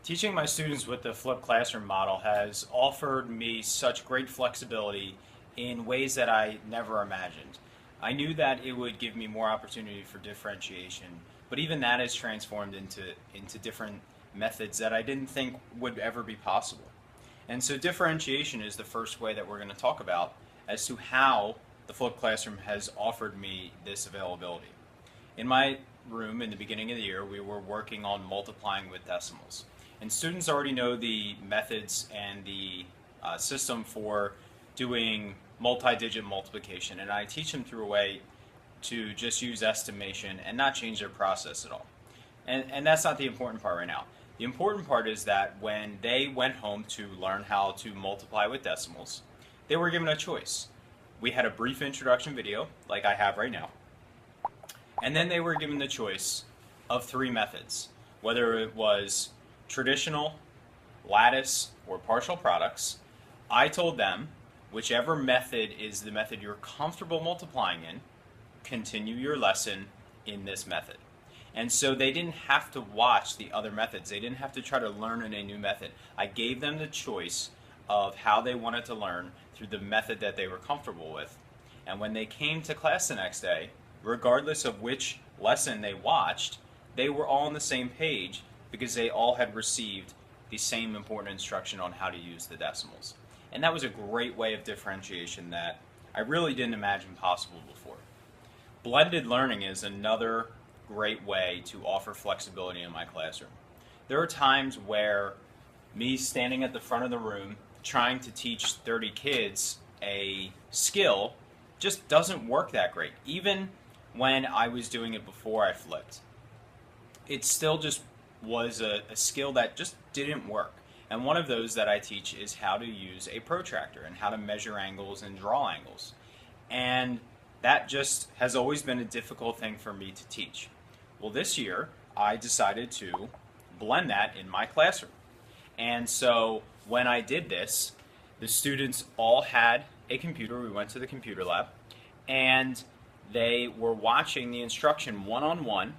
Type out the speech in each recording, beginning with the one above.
Teaching my students with the flipped classroom model has offered me such great flexibility in ways that I never imagined. I knew that it would give me more opportunity for differentiation, but even that has transformed into different methods that I didn't think would ever be possible. And so differentiation is the first way that we're going to talk about as to how the flipped classroom has offered me this availability. In my room in the beginning of the year, we were working on multiplying with decimals. And students already know the methods and the system for doing multi-digit multiplication, and I teach them through a way to just use estimation and not change their process at all. And that's not the important part right now. The important part is that when they went home to learn how to multiply with decimals, they were given a choice. We had a brief introduction video, like I have right now, and then they were given the choice of three methods, whether it was traditional, lattice, or partial products. I told them, whichever method is the method you're comfortable multiplying in, continue your lesson in this method. And so they didn't have to watch the other methods. They didn't have to try to learn in a new method. I gave them the choice of how they wanted to learn through the method that they were comfortable with. And when they came to class the next day, regardless of which lesson they watched, they were all on the same page because they all had received the same important instruction on how to use the decimals. And that was a great way of differentiation that I really didn't imagine possible before. Blended learning is another great way to offer flexibility in my classroom. There are times where me standing at the front of the room trying to teach 30 kids a skill just doesn't work that great. Even when I was doing it before I flipped, it still just was a skill that just didn't work. And one of those that I teach is how to use a protractor and how to measure angles and draw angles. And that just has always been a difficult thing for me to teach. Well, this year I decided to blend that in my classroom. And so when I did this, the students all had a computer. We went to the computer lab and they were watching the instruction one-on-one,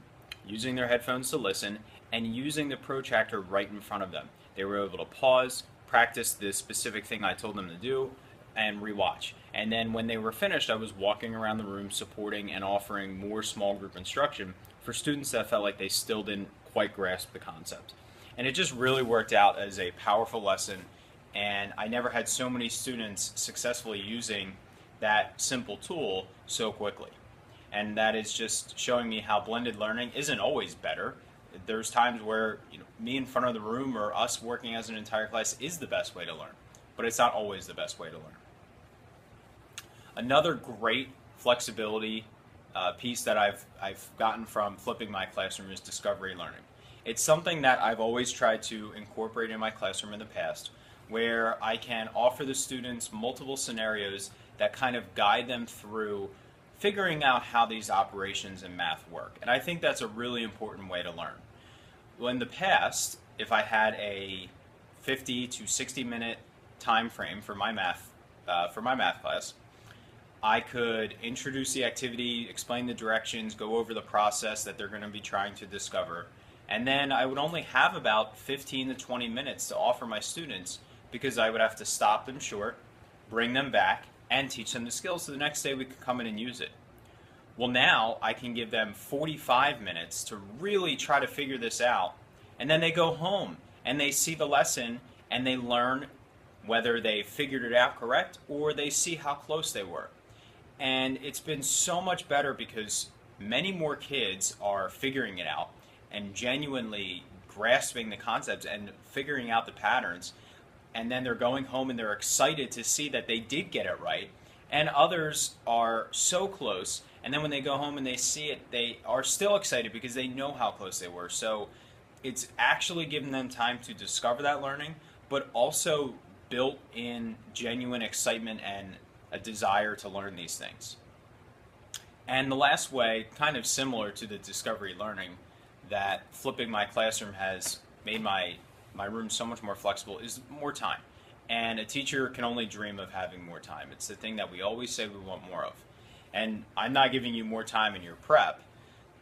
using their headphones to listen, and using the protractor right in front of them. They were able to pause, practice the specific thing I told them to do, and rewatch. And then when they were finished, I was walking around the room supporting and offering more small group instruction for students that felt like they still didn't quite grasp the concept. And it just really worked out as a powerful lesson, and I never had so many students successfully using that simple tool so quickly. And that is just showing me how blended learning isn't always better. There's times where me in front of the room or us working as an entire class is the best way to learn, but it's not always the best way to learn. Another great flexibility piece that I've gotten from flipping my classroom is discovery learning. It's something that I've always tried to incorporate in my classroom in the past, where I can offer the students multiple scenarios that kind of guide them through figuring out how these operations in math work. And I think that's a really important way to learn. Well, in the past, if I had a 50 to 60 minute time frame for my math class, I could introduce the activity, explain the directions, go over the process that they're going to be trying to discover, and then I would only have about 15 to 20 minutes to offer my students because I would have to stop them short, bring them back, and teach them the skills so the next day we could come in and use it. Well, now I can give them 45 minutes to really try to figure this out, and then they go home and they see the lesson and they learn whether they figured it out correct or they see how close they were. And it's been so much better because many more kids are figuring it out and genuinely grasping the concepts and figuring out the patterns, and then they're going home and they're excited to see that they did get it right, and others are so close, and then when they go home and they see it, they are still excited because they know how close they were. So it's actually given them time to discover that learning, but also built in genuine excitement and a desire to learn these things. And the last way, kind of similar to the discovery learning, that flipping my classroom has made my room so much more flexible is more time. And a teacher can only dream of having more time. It's the thing that we always say we want more of. And I'm not giving you more time in your prep,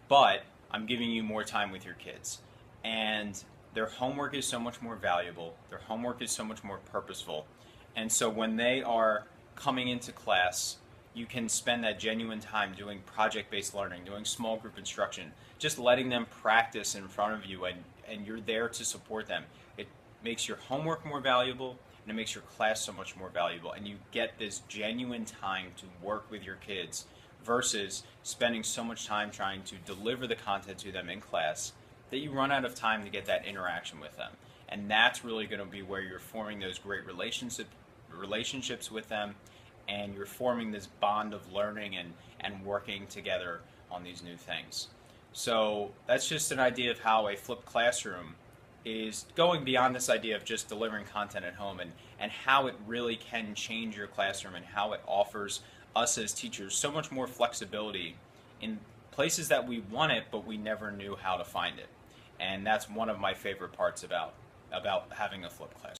but I'm giving you more time with your kids. And their homework is so much more valuable, their homework is so much more purposeful, and so when they are coming into class, you can spend that genuine time doing project-based learning, doing small group instruction, just letting them practice in front of you, and you're there to support them. It makes your homework more valuable, and it makes your class so much more valuable, and you get this genuine time to work with your kids versus spending so much time trying to deliver the content to them in class that you run out of time to get that interaction with them. And that's really going to be where you're forming those great relationships with them, and you're forming this bond of learning and working together on these new things. So that's just an idea of how a flipped classroom is going beyond this idea of just delivering content at home, and how it really can change your classroom, and how it offers us as teachers so much more flexibility in places that we want it but we never knew how to find it. And that's one of my favorite parts about having a flipped classroom.